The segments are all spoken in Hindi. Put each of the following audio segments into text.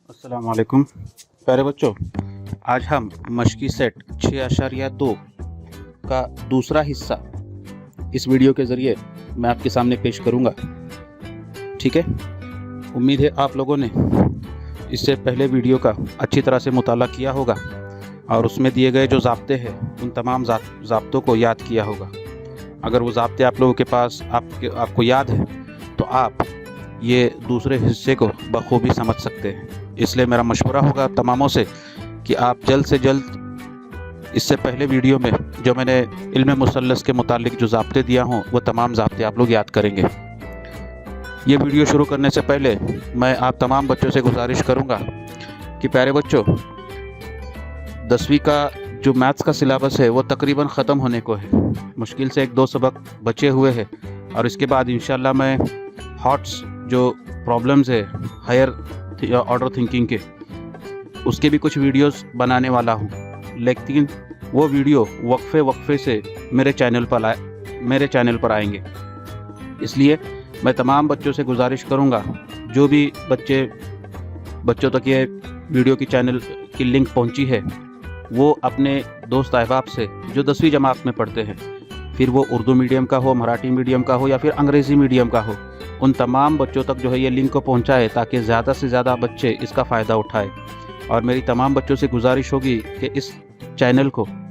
अस्सलाम वालेकुम प्यारे बच्चों। आज हम मशकी सेट 6.2 का दूसरा हिस्सा इस वीडियो के ज़रिए मैं आपके सामने पेश करूंगा। ठीक है, उम्मीद है आप लोगों ने इससे पहले वीडियो का अच्छी तरह से मुताला किया होगा और उसमें दिए गए जो ज़ाब्ते हैं उन तमाम ज़ाब्तों को याद किया होगा। अगर वो ज़ाब्ते आप लोगों के पास आपको याद है तो आप ये दूसरे हिस्से को बखूबी समझ सकते हैं। इसलिए मेरा मशवरा होगा तमामों से कि आप जल्द से जल्द इससे पहले वीडियो में जो मैंने इल्म मुसल्लस के मुतालिक जो ज़ाब्ते दिया हूँ वो तमाम ज़ाब्ते आप लोग याद करेंगे। ये वीडियो शुरू करने से पहले मैं आप तमाम बच्चों से गुजारिश करूँगा कि प्यारे बच्चों, 10वीं का जो मैथ्स का सिलेबस है वो तकरीबन ख़त्म होने को है। मुश्किल से 1-2 सबक बचे हुए हैं और इसके बाद इंशाल्लाह मैं हॉट्स जो प्रॉब्लम्स है हायर ऑर्डर थिंकिंग के उसके भी कुछ वीडियोस बनाने वाला हूँ, लेकिन वो वीडियो वक्फे से मेरे चैनल पर आएंगे। इसलिए मैं तमाम बच्चों से गुजारिश करूँगा, जो भी बच्चों तक ये वीडियो की चैनल की लिंक पहुँची है वो अपने दोस्त अहबाब से जो 10वीं जमात में पढ़ते हैं, फिर वो उर्दू मीडियम का हो, मराठी मीडियम का हो या फिर अंग्रेज़ी मीडियम का हो, उन तमाम बच्चों तक जो है ये लिंक को पहुंचाए ताकि ज़्यादा से ज़्यादा बच्चे इसका फ़ायदा उठाएं। और मेरी तमाम बच्चों से गुजारिश होगी कि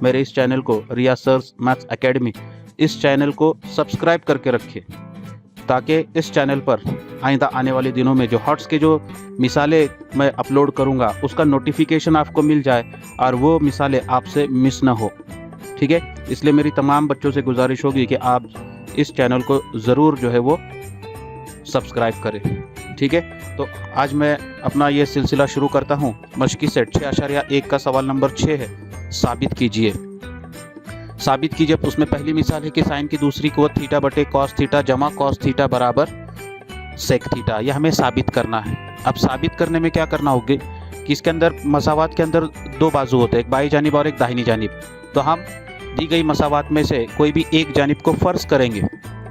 मेरे इस चैनल को रिया सर्स मैथ्स एकेडमी इस चैनल को सब्सक्राइब करके रखें, ताकि इस चैनल पर आइंदा आने वाले दिनों में जो हॉट्स के जो मिसालें मैं अपलोड करूँगा उसका नोटिफिकेशन आपको मिल जाए और वो मिसालें आपसे मिस ना हो। ठीक है, इसलिए मेरी तमाम बच्चों से गुजारिश होगी कि आप इस चैनल को ज़रूर जो है वो सब्सक्राइब करें। ठीक है, तो आज मैं अपना ये सिलसिला शुरू करता हूँ। मशकी सेट 6.1 का सवाल नंबर 6 है, साबित कीजिए। उसमें पहली मिसाल है कि साइन की दूसरी कुव्वत थीटा बटे कॉस थीटा जमा कॉस थीटा बराबर सेक थीटा। यह हमें साबित करना है। अब साबित करने में क्या करना होगा कि इसके अंदर मसावात के अंदर 2 बाजू होते हैं, एक बाई जानिब और एक दाहिनी जानिब। तो हम दी गई मसावात में से कोई भी एक जानिब को फ़र्ज करेंगे।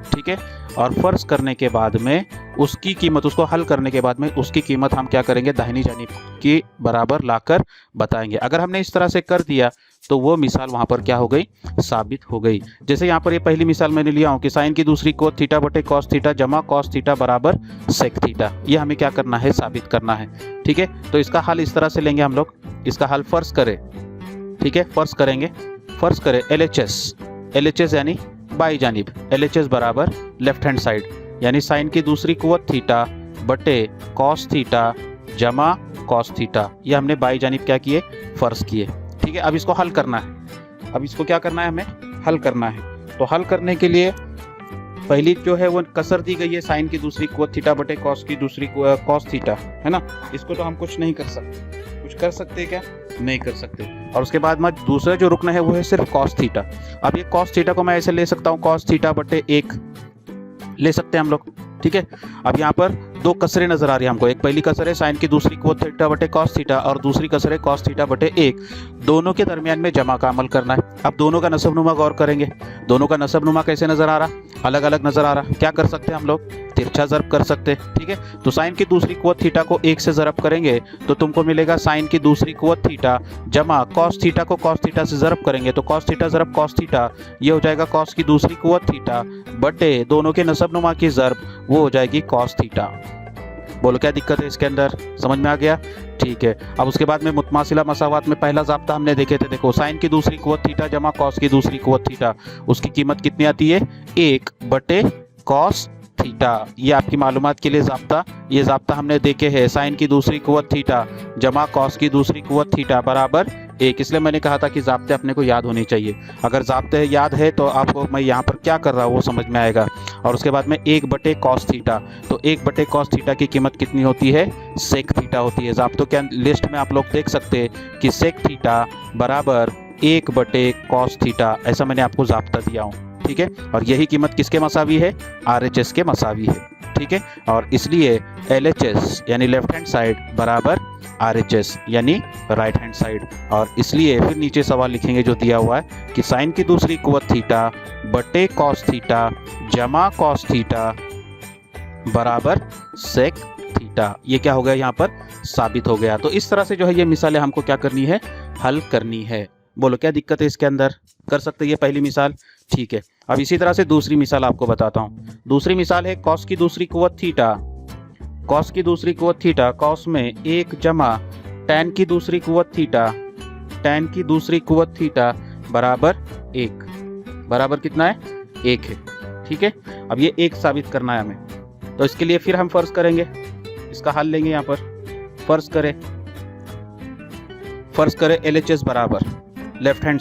ठीक है, और फ़र्ज करने के बाद में उसको हल करने के बाद में उसकी कीमत हम क्या करेंगे, दाहिनी जानिब की बराबर लाकर बताएंगे। अगर हमने इस तरह से कर दिया तो वो मिसाल वहाँ पर क्या हो गई, साबित हो गई। जैसे यहाँ पर ये पहली मिसाल मैंने लिया हूँ कि साइन की दूसरी कुव्वत थीटा बटे कॉस थीटा जमा कॉस थीटा बराबर सेक थीटा। ये हमें क्या करना है, साबित करना है। ठीक है, तो इसका हल इस तरह से लेंगे हम लोग। इसका हल फ़र्ज करें। ठीक है, फ़र्ज करें LHS यानी बाई जानिब, LHS बराबर लेफ्ट हैंड साइड, यानी साइन की दूसरी कुव्वत थीटा बटे कॉस थीटा जमा कॉस थीटा। ये हमने बाई जानिब क्या किए, फ़र्ज किए। ठीक है, अब इसको हल करना है। अब इसको क्या करना है, हमें हल करना है। तो हल करने के लिए पहली जो है वो कसर दी गई है, साइन की दूसरी कुव्वत थीटा बटे कॉस की दूसरी कॉस थीटा, है ना। इसको तो हम कुछ नहीं कर सकते। कुछ कर सकते क्या, नहीं कर सकते। और उसके बाद में दूसरा जो रुकना है वो है सिर्फ कॉस थीटा। अब ये कॉस थीटा को मैं ऐसे ले सकता हूँ, कॉस थीटा बटे 1 ले सकते हैं हम लोग। ठीक है, अब यहाँ पर 2 कसरें नजर आ रही है हमको। एक पहली कसर है साइन की दूसरी कुव्वत थीटा बटे कॉस थीटा और दूसरी कसर है कॉस थीटा बटे 1। दोनों के दरमियान में जमा का अमल करना है। अब दोनों का नसबनुमा गौर करेंगे। दोनों का नसबनुमा कैसे नजर आ रहा, अलग अलग नजर आ रहा। क्या कर सकते हैं हम लोग, तिरछा ज़रब कर सकते हैं। ठीक है, तो साइन की दूसरी कुव्वत थीटा को 1 से ज़रब करेंगे तो तुमको मिलेगा साइन की दूसरी कुव्वत थीटा जमा कॉस थीटा को कॉस थीटा से ज़रब करेंगे तो कॉस थीटा ज़रब कॉस थीटा, ये हो जाएगा कॉस की दूसरी कुव्वत थीटा बटे दोनों के नसबनुमा की ज़रब, वो हो जाएगी कॉस थीटा। बोलो क्या दिक्कत है इसके अंदर, समझ में आ गया। ठीक है, अब उसके बाद में मुतमासिला मसावात में पहला ज़ाब्ता हमने देखे थे। देखो, साइन की दूसरी कुव्वत थीटा जमा कॉस की दूसरी कुव्वत थीटा, उसकी कीमत कितनी आती है, 1 बटे कॉस थीटा। ये आपकी मालूमात के लिए ये ज़ाब्ता हमने देखे हैं। साइन की दूसरी कुव्वत थीटा जमा कॉस की दूसरी कुव्वत थीटा बराबर 1। इसलिए मैंने कहा था कि ज़ाब्ते अपने को याद होने चाहिए। अगर ज़ाब्ते याद है तो आपको मैं यहाँ पर क्या कर रहा हूँ वो समझ में आएगा। और उसके बाद में 1 बटे कॉस थीटा, तो 1 बटे कॉस थीटा की कीमत कितनी होती है, सेक थीटा होती है। ज़ाब्तों के लिस्ट में आप लोग देख सकते हैं कि सेक थीटा बराबर 1 बटे कॉस थीटा, ऐसा मैंने आपको ज़ाब्ता दिया हूँ। ठीक है, और यही कीमत किसके मसावी है, RHS के मसावी है। ठीक है, और इसलिए LHS यानी लेफ्ट हैंड साइड बराबर RHS यानी राइट हैंड साइड। और इसलिए फिर नीचे सवाल लिखेंगे जो दिया हुआ है कि साइन की दूसरी कुव्वत थीटा बटे कॉस थीटा जमा कॉस थीटा बराबर सेक थीटा। ये क्या हो गया यहाँ पर साबित हो गया। तो इस तरह से जो है ये मिसालें हमको क्या करनी है, हल करनी है। बोलो क्या दिक्कत है इसके अंदर, कर सकते ये पहली मिसाल, ठीक है। अब इसी तरह से दूसरी मिसाल आपको बताता हूँ। दूसरी मिसाल है कॉस की दूसरी कुवत थीटा, कॉस की दूसरी कुवत थीटा, कॉस में 1 जमा टैन की दूसरी कुवत थीटा, टैन की दूसरी कुवत थीटा बराबर 1, बराबर कितना है 1 है, ठीक है। अब ये 1 साबित करना है हमें, तो इसके लिए फिर हम फर्ज करेंगे, इसका हल लेंगे। यहाँ पर फर्ज करें LHS बराबर लेफ्ट हैंड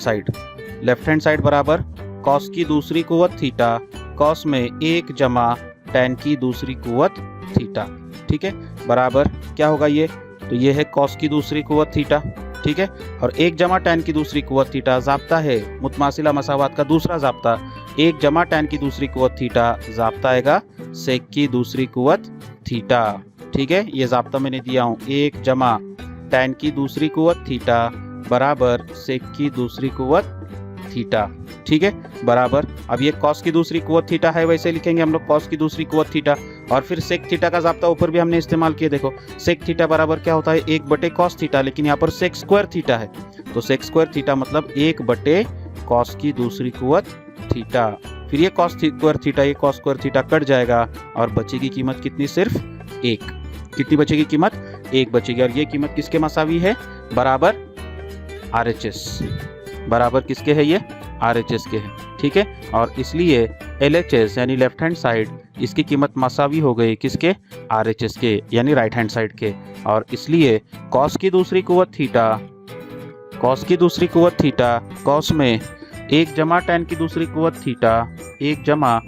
साइड बराबर कॉस की दूसरी कुवत थीटा, कॉस में 1 जमा टैन की दूसरी कुवत थीटा, ठीक है, बराबर क्या होगा ये, तो ये है कॉस की दूसरी कुवत थीटा, ठीक है, और 1 जमा टैन की दूसरी कुवत थीटा जाब्ता है मुतमासिला मसावात का दूसरा जाब्ता, 1 जमा टैन की दूसरी कुवत थीटा जाब्ता आएगा सेक की दूसरी कुवत थीटा, ठीक है। ये जाब्ता मैंने दिया हूँ, 1 जमा टैन की दूसरी कुवत थीटा बराबर सेक की दूसरी कुवत थीटा, ठीक है, बराबर। अब ये कॉस की दूसरी कुवत थीटा है, वैसे लिखेंगे हम लोग कॉस की दूसरी कुवत थीटा, और फिर सेक थीटा का जाब्ता ऊपर भी हमने इस्तेमाल किया। देखो सेक थीटा बराबर क्या होता है 1 बटे कॉस थीटा, लेकिन यहाँ पर सेक स्क्वायर थीटा है, तो सेक स्क्वायर थीटा मतलब 1 बटे कॉस की दूसरी कुवत थीटा। फिर ये कॉस स्क्वायर थीटा, ये कॉस स्क्वायर थीटा कट जाएगा और बचेगी कीमत कितनी, सिर्फ 1। कितनी बचेगी कीमत, 1 बचेगी, और ये कीमत किसके मसावी है, बराबर RHS, बराबर किसके है, ये RHS के है, ठीक है। और इसलिए LHS यानी लेफ्ट हैंड साइड, इसकी कीमत मसावी हो गई किसके, RHS के यानी राइट हैंड साइड के। और इसलिए कॉस की दूसरी कुवत थीटा, कॉस की दूसरी कुवत थीटा, कॉस में 1 जमा टैन की दूसरी कुवत थीटा, 1 जमा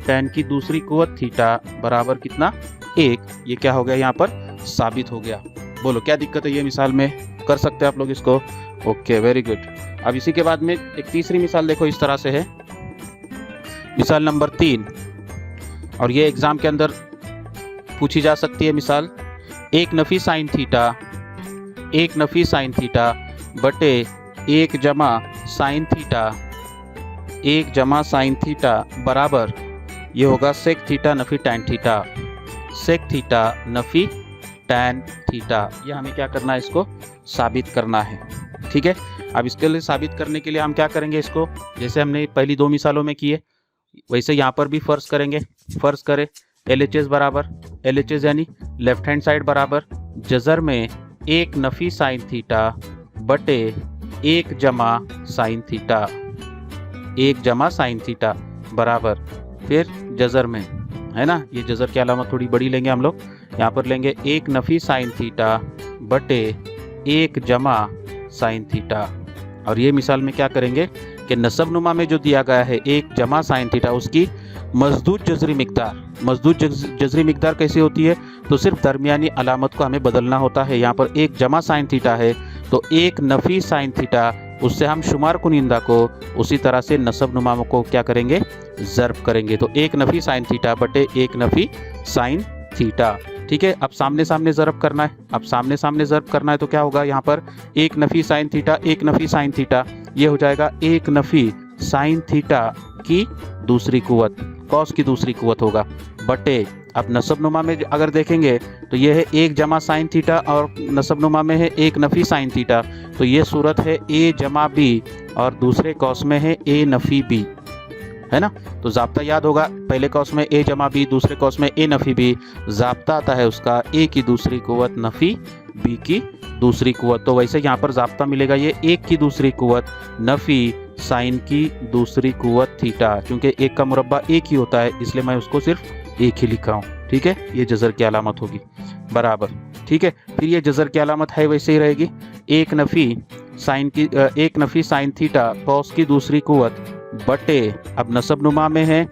टैन की दूसरी कुवत थीटा बराबर कितना, 1। ये क्या हो गया यहाँ पर साबित हो गया। बोलो क्या दिक्कत है ये मिसाल में, कर सकते हैं आप लोग इसको, ओके वेरी गुड। अब इसी के बाद में एक तीसरी मिसाल देखो, इस तरह से है मिसाल नंबर 3, और ये एग्जाम के अंदर पूछी जा सकती है मिसाल। 1 Nafi sine theta, 1 Nafi sine theta बटे 1 जमा साइन थीटा, 1 जमा साइन थीटा बराबर ये होगा सेक थीटा नफी टैन थीटा, सेक थीटा नफी टैन थीटा। ये हमें क्या करना है, इसको साबित करना है, ठीक है। अब इसके लिए साबित करने के लिए हम क्या करेंगे, इसको जैसे हमने पहली 2 मिसालों में किए वैसे यहाँ पर भी फर्ज करेंगे। फर्ज करें LHS बराबर, LHS यानी लेफ्ट हैंड साइड बराबर जजर में 1 नफी साइन थीटा बटे 1 जमा साइन थीटा, 1 जमा साइन थीटा बराबर फिर जजर में, है ना, ये जजर की अलामत थोड़ी बड़ी लेंगे हम लोग, यहाँ पर लेंगे 1 नफी साइन थीटा बटे 1 जमा साइन थीटा। और ये मिसाल में क्या करेंगे कि नसब नुमा में जो दिया गया है 1 जमा साइन थीटा, उसकी मजदूद जजरी मिकदार, मजदूद जजरी मिकदार कैसी होती है, तो सिर्फ दरमियानी अलामत को हमें बदलना होता है। यहाँ पर 1 जमा साइन थीटा है तो 1 नफी साइन थीटा, उससे हम शुमार कुनिंदा को उसी तरह से नसब नुमा को क्या करेंगे, ज़र्ब करेंगे। तो 1 नफी साइन थीटा बटे 1 नफी साइन थीटा, ठीक है। अब सामने सामने ज़र्ब करना है, अब सामने सामने ज़र्ब करना है तो क्या होगा, यहाँ पर 1 Nafi sine theta, 1 Nafi sine theta, ये हो जाएगा 1 नफी साइन थीटा की दूसरी कुवत, कॉस की दूसरी कुवत होगा बटे, अब नसब नुमा में अगर देखेंगे तो ये है 1 जमा साइन थीटा और नसब नुमा में है 1 नफी साइन थीटा, तो ये सूरत है A जमा B और दूसरे कॉस में है A नफी B, है ना। तो जाब्ता याद होगा, पहले कॉस में A जमा B, दूसरे कॉस में A नफी B, जाब्ता आता है उसका A की दूसरी कुवत नफी B की दूसरी कुवत। तो वैसे यहाँ पर जाब्ता मिलेगा ये 1 की दूसरी कुवत नफी साइन की दूसरी कुवत थीटा, क्योंकि 1 का मुरब्बा 1 ही होता है इसलिए मैं उसको सिर्फ 1 ही लिख रहा हूँ, ठीक है। ये जजर की अलामत होगी बराबर, ठीक है। फिर ये जजर की अलामत है वैसे ही रहेगी, 1 नफी साइन थीटा कॉस की दूसरी कुवत बटे, अब नसब नुमा में है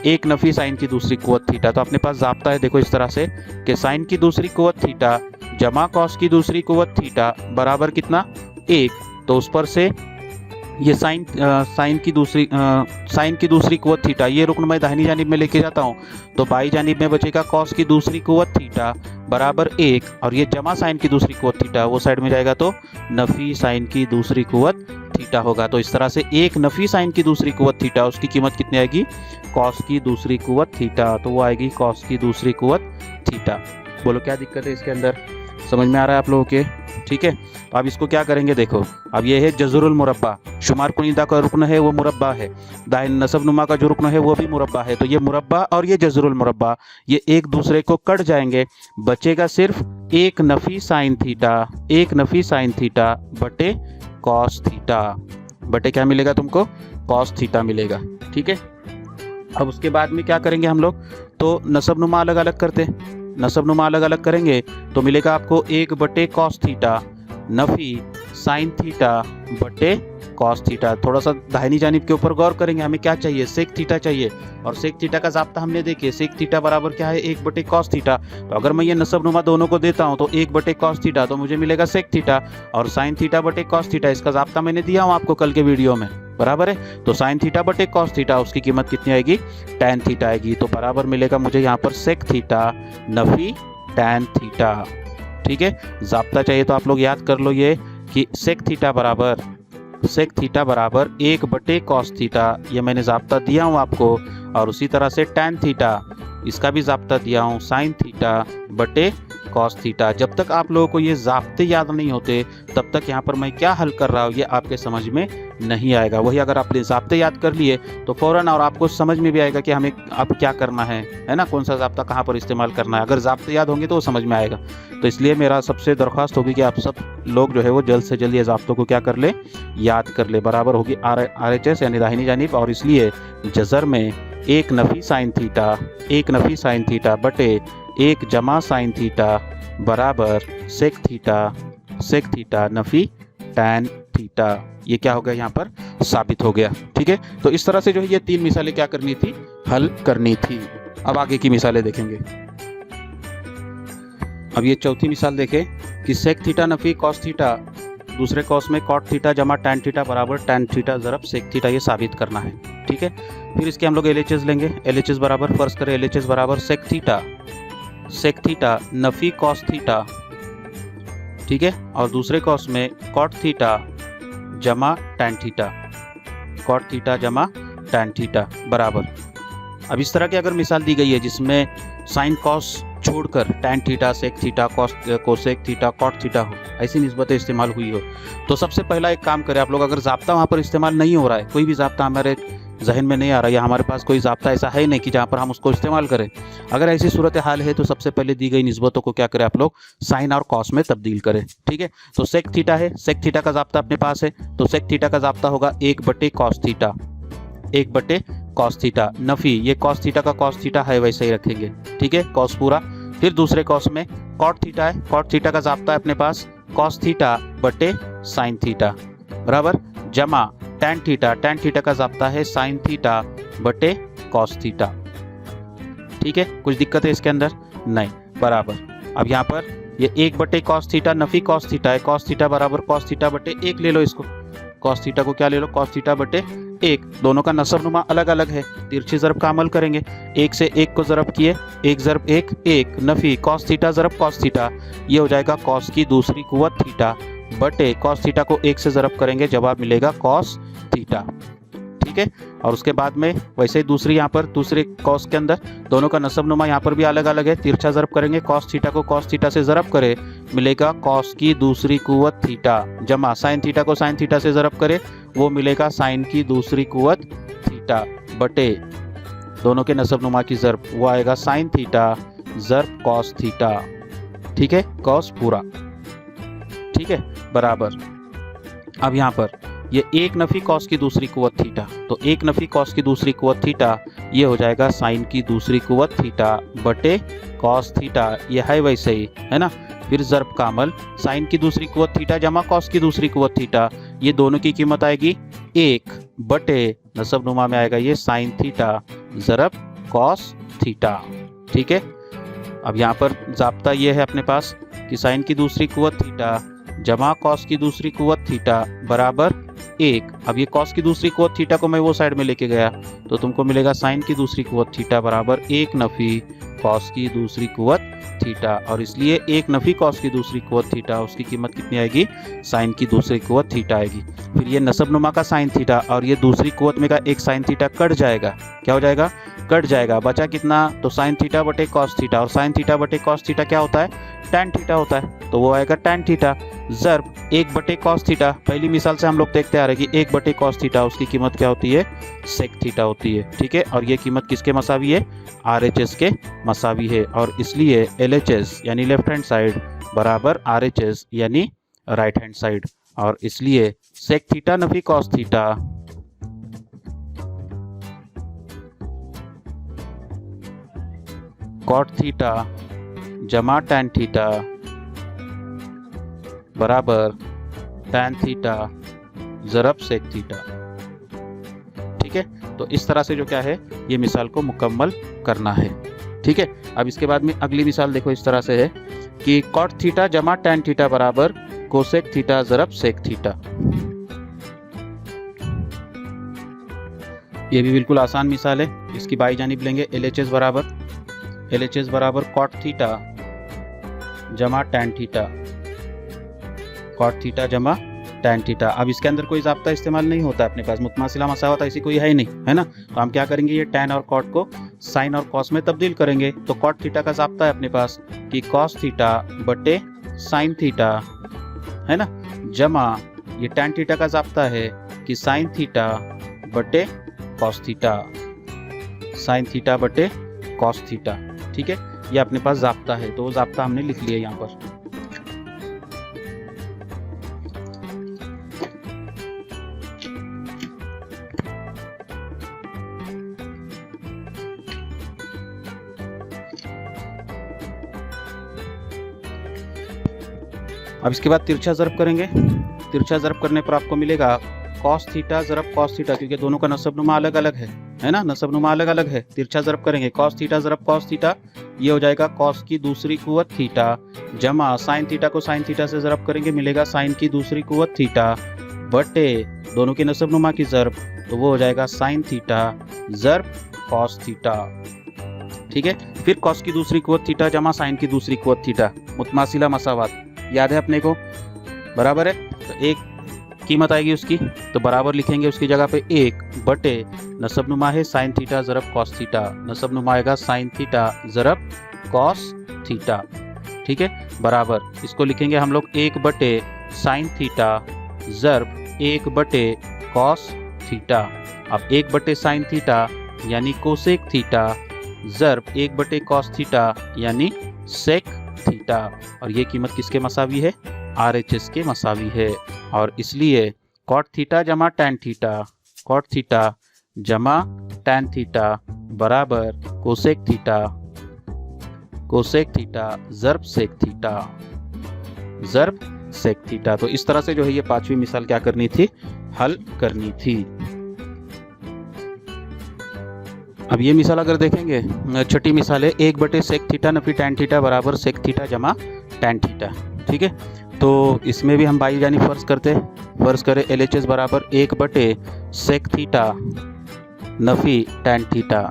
1 नफी साइन की दूसरी कुवत थीटा, तो अपने पास जाब्ता है देखो इस तरह से कि साइन की दूसरी कुवत थीटा जमा कॉस की दूसरी कुवत थीटा बराबर कितना 1, तो उस पर से ये साइन की दूसरी कुवत थीटा, ये रुकन मैं दाहिनी जानिब में लेके जाता हूँ तो बाई जानिब में बचेगा कॉस की दूसरी कुवत थीटा बराबर 1, और ये जमा साइन की दूसरी कुवत थीटा वो साइड में जाएगा तो नफी साइन की दूसरी कुवत थीटा होगा। तो इस तरह से 1 नफी साइन की दूसरी कुवत थीटा, उसकी कीमत कितनी आएगी, कॉस की दूसरी कुवत थीटा, तो वो आएगी कॉस की दूसरी कुवत थीटा। बोलो क्या दिक्कत है इसके अंदर, समझ में आ रहा है आप लोगों के? ठीक है, तो अब इसको क्या करेंगे, देखो अब ये है जज़रुल मुरब्बा, शुमार कुनीदा का रुकन है वो मुरब्बा है, दाहिने नसब नुमा का जो रुकन है वो भी मुरब्बा है। तो ये मुरब्बा और ये जज़रुल मुरब्बा ये एक दूसरे को कट जाएंगे, बचेगा सिर्फ एक नफ़ी साइन थीटा, एक नफ़ी साइन थीटा बटे कॉस थीटा, बटे क्या मिलेगा तुमको, कॉस थीटा मिलेगा। ठीक है, अब उसके बाद में क्या करेंगे हम लोग, तो नसब नुमा अलग अलग करते हैं, नसब नुमा अलग अलग करेंगे तो मिलेगा आपको एक बटे कॉस थीटा नफ़ी साइन थीटा बटे कॉस थीटा। थोड़ा सा दाहिनी जानिब के ऊपर गौर करेंगे, हमें क्या चाहिए, सेक थीटा चाहिए, और सेक थीटा का ज़ाब्ता हमने देखिए, सेक थीटा बराबर क्या है, एक बटे कॉस थीटा। तो अगर मैं ये नसब नुमा दोनों को देता हूँ तो एक बटे कॉस थीटा तो मुझे मिलेगा सेक थीटा, और साइन थीटा बटे कॉस थीटा इसका ज़ाब्ता मैंने दिया हूँ आपको कल के वीडियो में, बराबर है। तो साइन थीटा बटे कॉस थीटा उसकी कीमत कितनी आएगी, टैन थीटा आएगी। तो बराबर मिलेगा मुझे यहाँ पर सेक थीटा नफ़ी टैन थीटा। ठीक है, ज़ाब्ता चाहिए तो आप लोग याद कर लो ये कि सेक थीटा बराबर एक बटे कॉस थीटा, ये मैंने ज़ाब्ता दिया हूँ आपको, और उसी तरह से टैन थीटा इसका भी ज़ाब्ता दिया हूँ, साइन थीटा बटे कॉस थीटा। जब तक आप लोगों को ये ज़ाब्ते याद नहीं होते तब तक यहाँ पर मैं क्या हल कर रहा हूँ ये आपके समझ में नहीं आएगा। वही अगर आपने ज़ाब्ते याद कर लिए तो फ़ौरन और आपको समझ में भी आएगा कि हमें अब क्या करना है ना, कौन सा ज़ाब्ता कहाँ पर इस्तेमाल करना है। अगर ज़ाब्ते याद होंगे तो वो समझ में आएगा। तो इसलिए मेरा सबसे दरख्वास्त होगी कि आप सब लोग जो है वो जल्द से जल्द ये ज़ाब्तों को क्या कर ले, याद कर ले। बराबर होगी RHS यानी दाहिनी जानिब, और इसलिए जज़र में एक नफ़ी साइन थीटा बटे एक जमा साइन थीटा बराबर सेक थीटा नफ़ी टैन थीटा। ये क्या हो गया, यहाँ पर साबित हो गया। ठीक है, तो इस तरह से जो है ये तीन मिसालें क्या करनी थी, हल करनी थी। अब आगे की मिसालें देखेंगे। अब ये चौथी मिसाल देखें कि सेक थीटा नफ़ी कॉस थीटा, दूसरे कॉस में कॉट थीटा जमा टैन थीटा बराबर टैन थीटा ज़रब सेक थीटा, ये साबित करना है। ठीक है, फिर इसके हम लोग LHS लेंगे। LHS बराबर फर्ज करें, LHS बराबर सेक थीटा नफ़ी कॉस थीटा, ठीक है, और दूसरे कॉस में कॉट थीटा जमा टैन थीटा, कॉट थीटा जमा टैन थीटा बराबर। अब इस तरह की अगर मिसाल दी गई है जिसमें साइन कॉस छोड़कर tan theta sec theta cosec theta cot theta हो, ऐसी निस्बतें इस्तेमाल हुई हो, तो सबसे पहला एक काम करें आप लोग, अगर ज़ाब्ता वहाँ पर इस्तेमाल नहीं हो रहा है, कोई भी ज़ाब्ता हमारे जहन में नहीं आ रहा है या हमारे पास कोई ज़ाब्ता ऐसा है नहीं कि जहाँ पर हम उसको इस्तेमाल करें, अगर ऐसी सूरत हाल है तो सबसे पहले दी गई निस्बतों को क्या करें आप लोग, साइन और कॉस में तब्दील करें। ठीक है, तो सेक थीटा है, सेक थीटा का ज़ाब्ता अपने पास है, तो सेक थीटा का ज़ाब्ता होगा एक बटे कॉस थीटा नफ़ी, ये कॉस थीटा का कॉस थीटा है वैसे ही रखेंगे। ठीक है, कॉस पूरा। फिर दूसरे कॉस में कॉट थीटा है, कॉट थीटा का ज़ाब्ता है अपने पास कॉस थीटा बटे साइन थीटा बराबर, जमा टैन थीटा का ज़ाब्ता है साइन थीटा बटे कॉस थीटा। ठीक है, कुछ दिक्कत है इसके अंदर नहीं, बराबर। अब यहाँ पर ये एक बटे कॉस थीटा नफ़ी कॉस थीटा है, कॉस थीटा बराबर कॉस थीटा बटे एक ले लो इसको, कॉस थीटा को क्या ले लो, कॉस थीटा बटे एक। दोनों का नसब नुमा अलग अलग है, तिरछी ज़रब का अमल करेंगे, एक से एक को ज़रब किए, एक ज़रब एक नफ़ी कॉस थीटा ज़रब कॉस थीटा, ये हो जाएगा कॉस की दूसरी कुव्वत थीटा बटे कॉस थीटा को एक से ज़रब करेंगे, जवाब मिलेगा कॉस थीटा। ठीक है, और उसके बाद में वैसे ही दूसरी यहाँ पर दूसरे कॉस के अंदर दोनों का नसब नुमा यहाँ पर भी अलग अलग है, तिरछा ज़रब करेंगे, कॉस थीटा को कॉस थीटा से ज़रब करे मिलेगा कॉस की दूसरी कुव्वत थीटा, जमा साइन थीटा को साइन थीटा से ज़रब करे वो मिलेगा साइन की दूसरी कुव्वत थीटा बटे दोनों के नसब नुमा की ज़रब, वो आएगा साइन थीटा ज़रब कॉस थीटा। ठीक है, कॉस पूरा। ठीक है, बराबर। अब यहाँ पर ये एक नफ़ी कॉस की दूसरी कुव्वत थीटा, तो एक नफ़ी कॉस की दूसरी कुव्वत थीटा ये हो जाएगा साइन की दूसरी कुव्वत थीटा बटे कॉस थीटा, ये है वैसे ही है ना। फिर ज़रब का अमल, साइन की दूसरी कुव्वत थीटा जमा कॉस की दूसरी कुव्वत थीटा, ये दोनों की कीमत आएगी एक बटे नसब नुमा में आएगा ये साइन थीटा ज़रब कॉस थीटा। ठीक है, अब यहाँ पर ज़ाब्ता ये है अपने पास कि साइन की दूसरी कुव्वत थीटा जमा कॉस की दूसरी कुव्वत थीटा बराबर एक। अब ये कॉस की दूसरी कुव्वत थीटा को मैं वो साइड में लेके गया तो तुमको मिलेगा साइन की दूसरी कुव्वत थीटा बराबर एक नफ़ी कॉस की दूसरी कुव्वत थीटा, और इसलिए एक नफ़ी कॉस की दूसरी कुव्वत थीटा उसकी कीमत कितनी आएगी, साइन की दूसरी कुव्वत थीटा आएगी। फिर ये नसब नुमा का साइन थीटा और ये दूसरी कुव्वत में का एक साइन थीटा कट जाएगा, क्या हो जाएगा, कट जाएगा, बचा कितना, तो साइन थीटा बटे कॉस थीटा, और साइन थीटा बटे कॉस थीटा क्या होता है, टैन थीटा होता है, तो वो आएगा टैन थीटा ज़र्ब 1 बटे कॉस थीटा। पहली मिसाल से हम लोग देखते आ रहे हैं कि 1 बटे कॉस थीटा, उसकी कीमत क्या होती है, सेक थीटा होती है। ठीक है, और ये कीमत किसके मसावी है, RHS के मसावी है, और इसलिए LHS यानी लेफ्ट हैंड साइड बराबर RHS यानी राइट हैंड साइड, और इसलिए सेक थीटा नफी कॉस थीटा कॉट थीटा जमा टैन थीटा बराबर टैन थीटा ज़रब सेक थीटा। ठीक है, तो इस तरह से जो क्या है, ये मिसाल को मुकम्मल करना है। ठीक है, अब इसके बाद में अगली मिसाल देखो, इस तरह से है कि कॉट थीटा जमा टैन थीटा बराबर कोसेक थीटा ज़रब सेक थीटा। ये भी बिल्कुल आसान मिसाल है। इसकी बाई जानिब लेंगे LHS बराबर कॉट थीटा जमा टैन थीटा, कॉट थीटा जमा टैन थीटा। अब इसके अंदर कोई ज़ाब्ता इस्तेमाल नहीं होता अपने पास, मुतमासिला मसावत ऐसी कोई है ही नहीं, है ना। तो हम क्या करेंगे, ये टैन और कॉट को साइन और कॉस में तब्दील करेंगे। तो कॉट थीटा का ज़ाब्ता है अपने पास कि कॉस थीटा बटे साइन थीटा, है ना, जमा ये टैन थीटा का ज़ाब्ता है कि साइन थीटा बटे कॉस थीटा, साइन थीटा बटे कॉस थीटा। ठीक है, ये अपने पास ज़ाब्ता है, तो वो ज़ाब्ता हमने लिख लिया यहाँ पर। अब इसके बाद तिरछा ज़रब करेंगे। तिरछा ज़रब करने पर आपको मिलेगा कॉस थीटा ज़रब कॉस थीटा, क्योंकि दोनों का नसबनुमा अलग अलग है ना, नसबनुमा अलग अलग है। तिरछा ज़रब करेंगे कॉस थीटा ज़रब कॉस थीटा, ये हो जाएगा कॉस की दूसरी कुव्वत थीटा जमा साइन थीटा को साइन थीटा से ज़रब करेंगे, मिलेगा साइन की दूसरी कुव्वत थीटा बटे दोनों के नसबनुमा की ज़रब, तो वो हो जाएगा साइन थीटा ज़रब कॉस थीटा। ठीक है, फिर कॉस की दूसरी कुव्वत थीटा जमा साइन की दूसरी कुव्वत थीटा, मुतमासिला मसावात याद है अपने को, बराबर है। तो एक कीमत आएगी उसकी, तो बराबर लिखेंगे उसकी जगह पे 1 बटे नसबनुमा है साइन थीटा ज़रब कॉस थीटा, नसबनुमा आएगा साइन थीटा ज़रब कॉस थीटा। ठीक है, बराबर इसको लिखेंगे हम लोग 1 बटे साइन थीटा ज़रब 1 बटे कॉस थीटा। अब 1 बटे साइन थीटा यानी कोसेक थीटा ज़रब 1 बटे कॉस थीटा यानी सेक थीटा, और ये कीमत किसके मसावी है, RHS के मसावी है, और इसलिए कॉट थीटा जमा टैन थीटा, कॉट थीटा जमा टैन थीटा बराबर कोसेक थीटा ज़रब सेक थीटा, ज़रब सेक थीटा। तो इस तरह से जो है ये पांचवी मिसाल क्या करनी थी, हल करनी थी। अब ये मिसाल अगर देखेंगे, छठी मिसाल है 1 बटे सेक थीटा नफी टैन थीटा बराबर सेक थीटा जमा टैन थीटा। ठीक है, तो इसमें भी हम बाई जानी फ़र्ज़ करते, फ़र्ज़ करें LHS बराबर 1 बटे सेक थीटा नफ़ी टैन थीटा,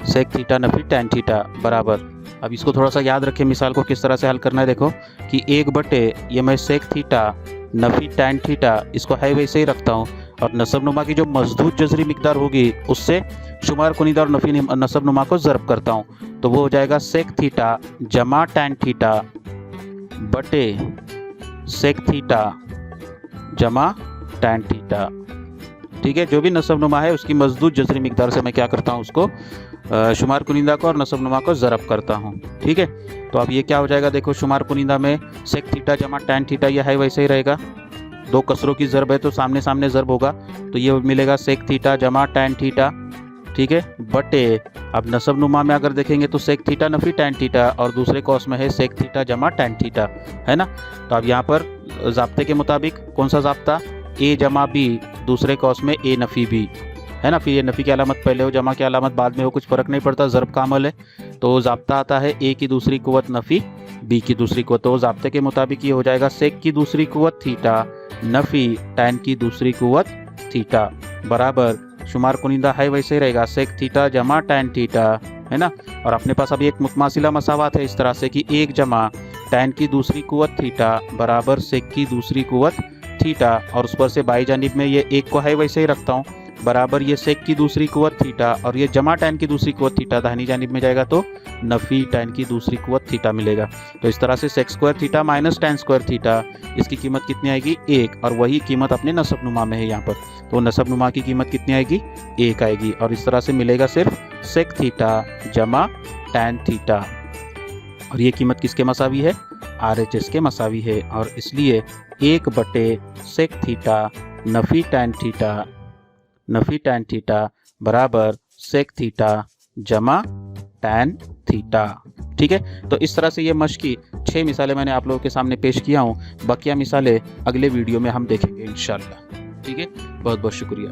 सेक थीटा नफ़ी टैन थीटा बराबर। अब इसको थोड़ा सा याद रखें, मिसाल को किस तरह से हल करना है। देखो कि 1 बटे ये मैं सेक थीटा नफ़ी टैन थीटा, इसको है वैसे ही रखता हूँ, और नसबनुमा की जो मजदूद जजरी मिकदार होगी उससे शुमार कुनीदा और नफ़ी नसबनुमा को ज़रब करता हूँ, तो वो हो जाएगा सेक थीटा जमा टैन थीटा बटे सेक थीटा जमा टैन थीटा। ठीक है, जो भी नसबनुमा है उसकी मजदूद जजरी मिकदार से मैं क्या करता हूँ, उसको शुमार कुनिंदा को और नसबनुमा को ज़रब करता हूँ। ठीक है, तो अब ये क्या हो जाएगा, देखो शुमार कुनिंदा में सेक थीटा जमा टैन थीटा यह है वैसे ही रहेगा, दो कसरों की ज़रब है तो सामने सामने ज़रब होगा, तो ये मिलेगा सेक थीटा जमा टैन थीटा। ठीक है, बटे अब नसबनुमा में अगर देखेंगे तो सेक थीटा नफ़ी टैन थीटा, और दूसरे कॉस में है सेक थीटा जमा टैन थीटा, है ना। तो अब यहाँ पर ज़ाब्ते के मुताबिक कौन सा ज़ाब्ता, ए जमा बी, दूसरे कॉस में ए नफ़ी बी, है ना। फिर ये नफ़ी की अलामत पहले हो, जमा की अलामत बाद में हो, कुछ फ़र्क नहीं पड़ता, ज़रब का अमल है। तो ज़ाब्ता आता है ए की दूसरी कुव्वत नफ़ी बी की दूसरी कुव्वत, तो ज़ाब्ते के मुताबिक ये हो जाएगा सेक की दूसरी कुव्वत थीटा नफ़ी टैन की दूसरी कुव्वत थीटा बराबर शुमार कुनिंदा है वैसे ही रहेगा सेक थीटा जमा टैन थीटा, है ना। और अपने पास अभी एक मुतमासिला मसावात है इस तरह से कि 1 जमा टैन की दूसरी कुव्वत थीटा बराबर सेक की दूसरी कुव्वत थीटा, और उस पर से बाई जानिब में ये 1 को है वैसे ही रखता हूँ, बराबर ये सेक की दूसरी कुवत थीटा और ये जमा tan की दूसरी कुवत थीटा दाहिनी जानिब में जाएगा तो नफी tan की दूसरी कुवत थीटा मिलेगा। तो इस तरह से sec square theta minus tan square theta, इसकी कीमत कितनी आएगी 1, और वही कीमत अपने नसबनुमा में है यहाँ पर, तो नसबनुमा की कीमत कितनी आएगी 1 आएगी। और इस तरह से मिलेगा सिर्फ सेक थीटा जमा tan थीटा, और ये कीमत किसके मसावी है RHS के मसावी है, और इसलिए 1 बटे सेक थीटा नफी tan थीटा बराबर सेक थीटा जमा tan थीटा। ठीक है, तो इस तरह से ये मश्क की 6 मिसालें मैंने आप लोगों के सामने पेश किया हूँ। बाकिया मिसालें अगले वीडियो में हम देखेंगे इंशाल्लाह। ठीक है, बहुत बहुत शुक्रिया।